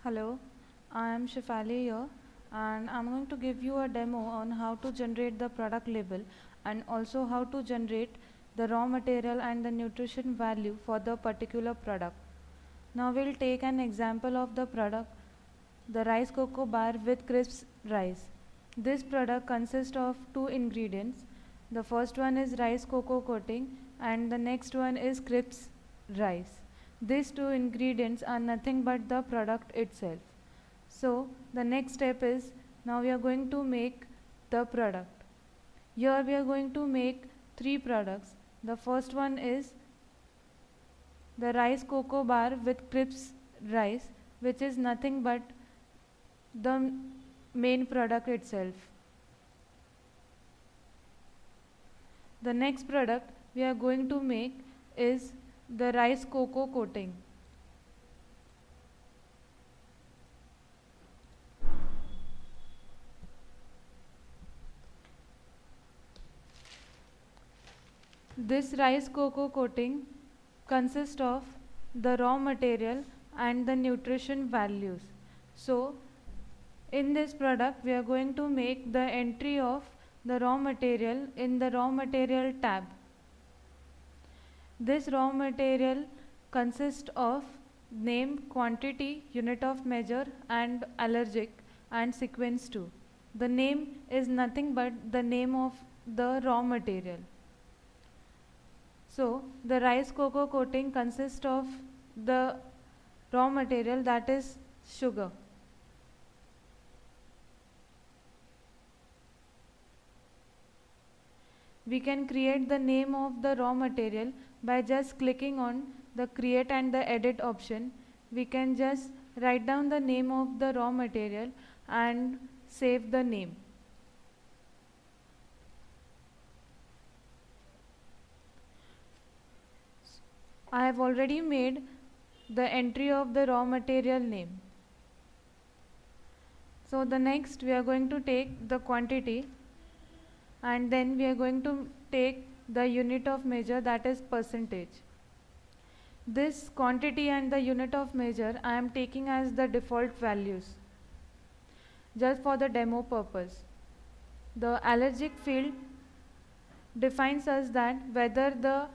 Hello, I am Shifali here and I'm going to give you a demo on how to generate the product label and also how to generate the raw material and the nutrition value for the particular product. Now we'll take an example of the product, the rice cocoa bar with crisp rice. This product consists of two ingredients. The first one is rice cocoa coating and the next one is crisp rice. These two ingredients are nothing but the product itself. So the next step is, now we are going to make the product. Here we are going to make three products. The first one is the rice cocoa bar with crisp rice, which is nothing but the main product itself. The next product we are going to make is the rice cocoa coating. This rice cocoa coating consists of the raw material and the nutrition values. So in this product we are going to make the entry of the raw material in the raw material tab. This raw material consists of name, quantity, unit of measure and allergic and sequence too. The name is nothing but the name of the raw material. So the rice cocoa coating consists of the raw material, that is sugar. We can create the name of the raw material by just clicking on the create and the edit option. We can just write down the name of the raw material and save the name. I have already made the entry of the raw material name. So the next we are going to take the quantity and then we are going to take the unit of measure, that is percentage. This quantity and the unit of measure I am taking as the default values just for the demo purpose. The allergic field defines us that whether the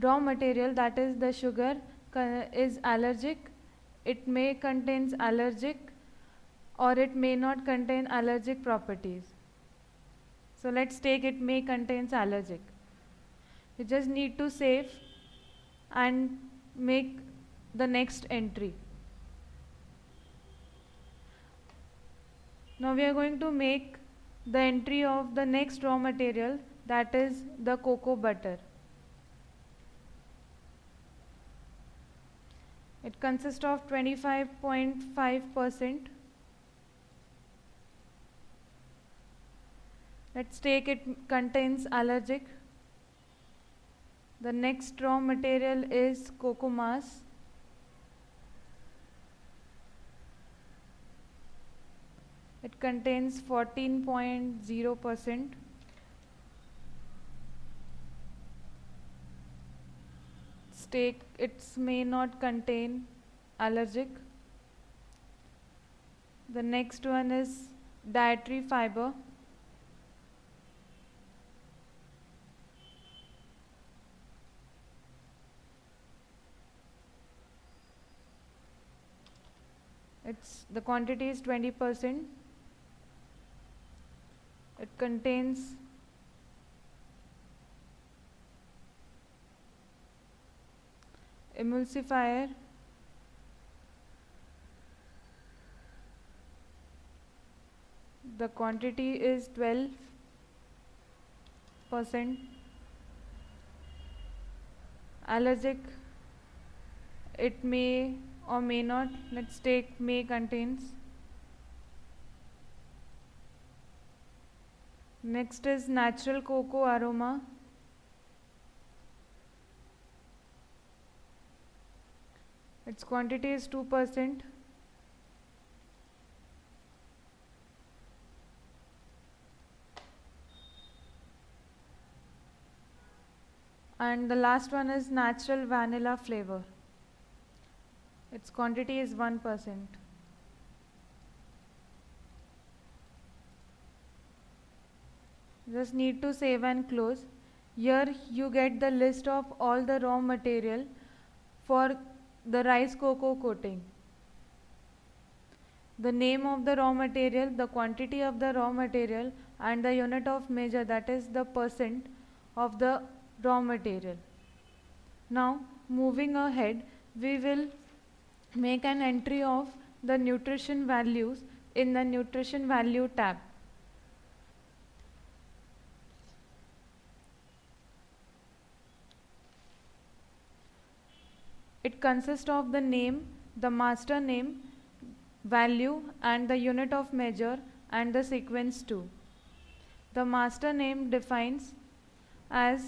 raw material, that is the sugar, is allergic, it may contains allergic or it may not contain allergic properties. So let's take it may contains allergic. You just need to save and make the next entry. Now we are going to make the entry of the next raw material, that is the cocoa butter. It consists of 25.5%. Let's take it contains allergic. The next raw material is cocoa mass. It contains 14.0%. It may not contain allergic. The next one is dietary fiber. The quantity is 20%. It contains emulsifier, the quantity is 12%. Allergic, it may or may not. Let's take may contains. Next is natural cocoa aroma. Its quantity is 2%. And the last one is natural vanilla flavor. Its quantity is 1%. Just need to save and close. Here you get the list of all the raw material for the rice cocoa coating. The name of the raw material, the quantity of the raw material, and the unit of measure, that is the percent of the raw material. Now moving ahead, we will make an entry of the nutrition values in the nutrition value tab. It consists of the name, the master name, value and the unit of measure and the sequence too. The master name defines as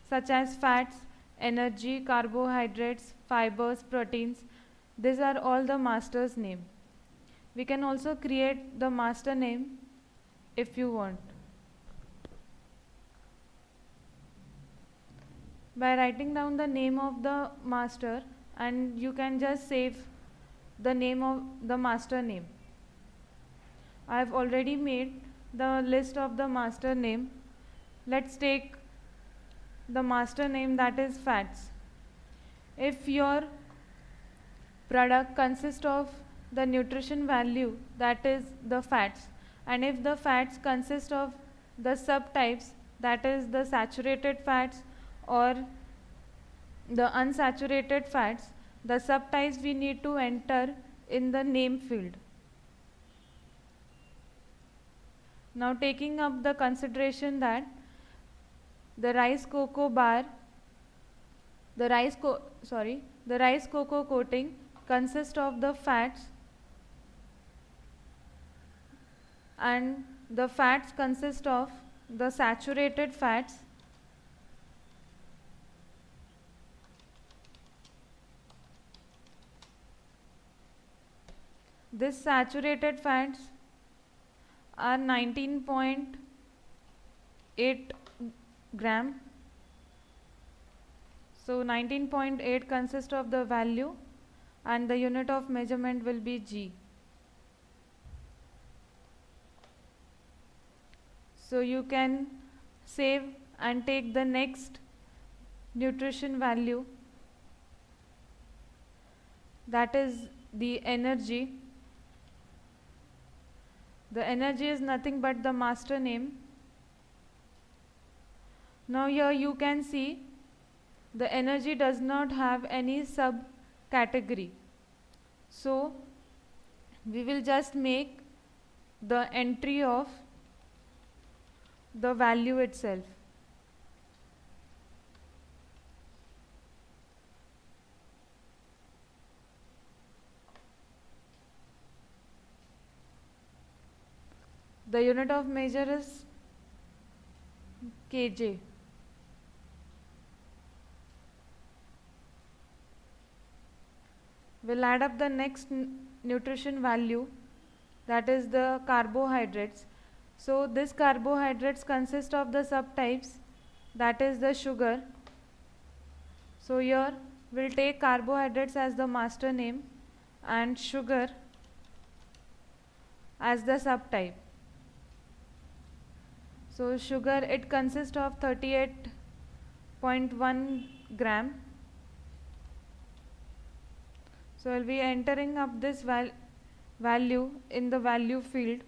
such as fats, energy, carbohydrates, fibers, proteins. These are all the master's name. We can also create the master name if you want. By writing down the name of the master, and you can just save the name of the master name. I have already made the list of the master name. Let's take the master name, that is fats. If your product consists of the nutrition value, that is the fats, and if the fats consist of the subtypes, that is the saturated fats or the unsaturated fats, the subtypes we need to enter in the name field. Now taking up the consideration that the rice cocoa coating consists of the fats, and the fats consist of the saturated fats, this saturated fats are 19.8 gram. So 19.8 consists of the value and the unit of measurement will be G. So you can save and take the next nutrition value, that is the energy. The energy is nothing but the master name. Now here you can see the energy does not have any subcategory. So we will just make the entry of the value itself. The unit of measure is kg. We'll add up the next nutrition value, that is the carbohydrates. So this carbohydrates consist of the subtypes, that is the sugar. So here we'll take carbohydrates as the master name and sugar as the subtype. So sugar, it consists of 38.1 gram. So I'll be entering up this value in the value field,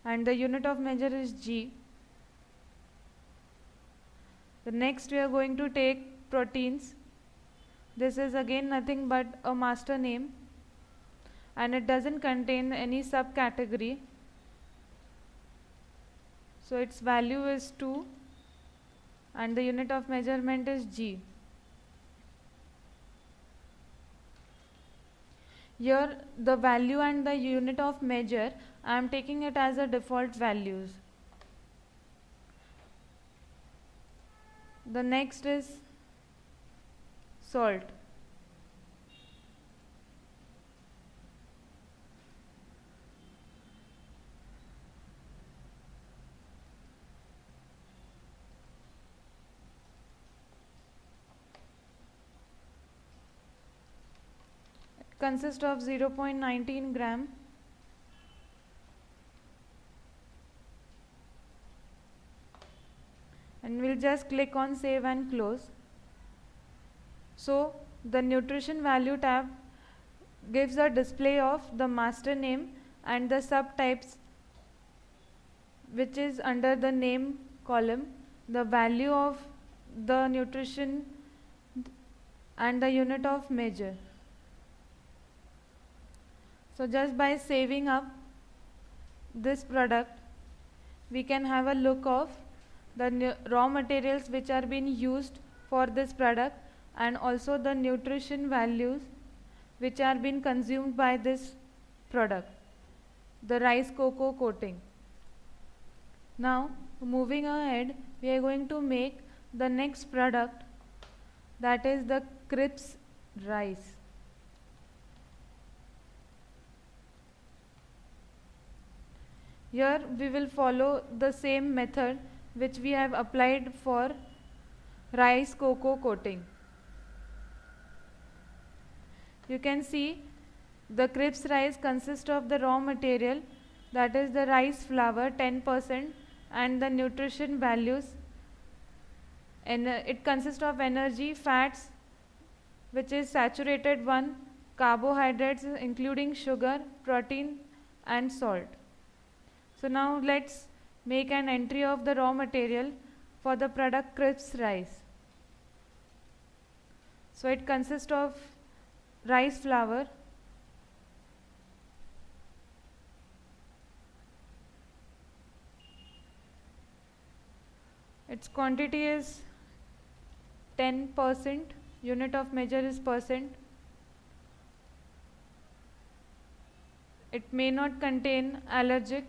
and the unit of measure is G. The next we are going to take proteins. This is again nothing but a master name, and it doesn't contain any subcategory. So its value is 2 and the unit of measurement is G. Here the value and the unit of measure, I am taking it as a default values. The next is salt. Consists of 0.19 gram. we'll just click on save and close. So the nutrition value tab gives a display of the master name and the subtypes which is under the name column, the value of the nutrition and the unit of measure. So just by saving up this product, we can have a look of the raw materials which are being used for this product and also the nutrition values which are being consumed by this product, the rice cocoa coating. Now moving ahead, we are going to make the next product, that is the crisp rice. Here we will follow the same method which we have applied for rice cocoa coating. You can see the crisp rice consists of the raw material, that is the rice flour 10%, and the nutrition values, and it consists of energy, fats which is saturated 1, carbohydrates including sugar, protein and salt. So now let's make an entry of the raw material for the product crisp rice. So it consists of rice flour, its quantity is 10%, unit of measure is percent. It may not contain allergic,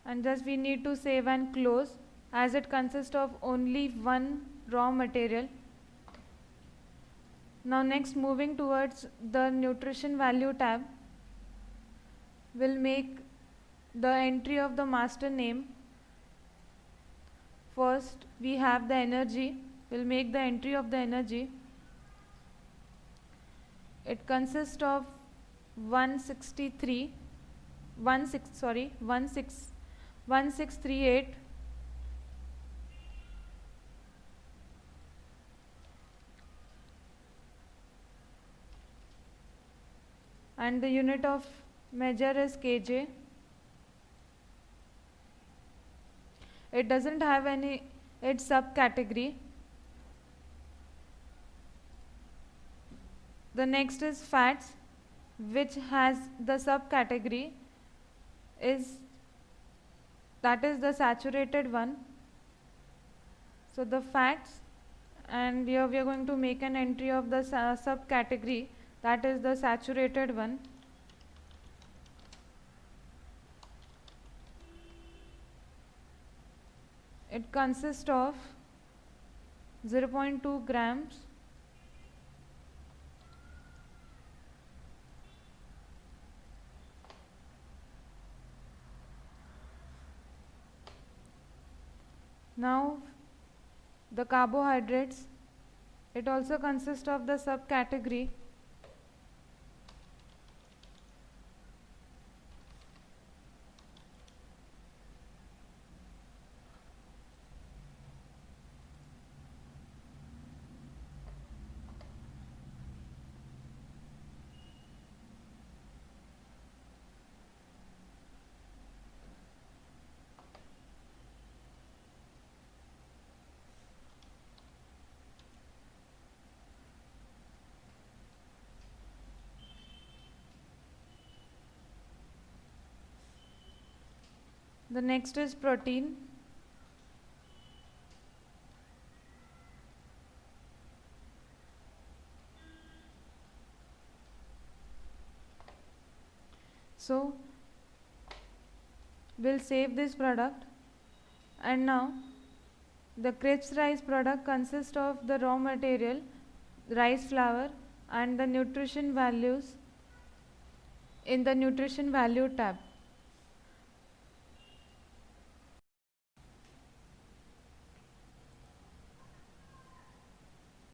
and thus we need to save and close as it consists of only one raw material. Now next, moving towards the nutrition value tab, we'll make the entry of the master name. First we have the energy, we'll make the entry of the energy. It consists of 1638, and the unit of measure is kg. It doesn't have any its subcategory. The next is fats, which has the subcategory that is the saturated one. So the fats, and here we are going to make an entry of the subcategory, that is the saturated one. It consists of 0.2 grams. Now the carbohydrates, it also consists of the subcategory. The next is protein. So we'll save this product, and now the crisp rice product consists of the raw material, rice flour, and the nutrition values in the nutrition value tab.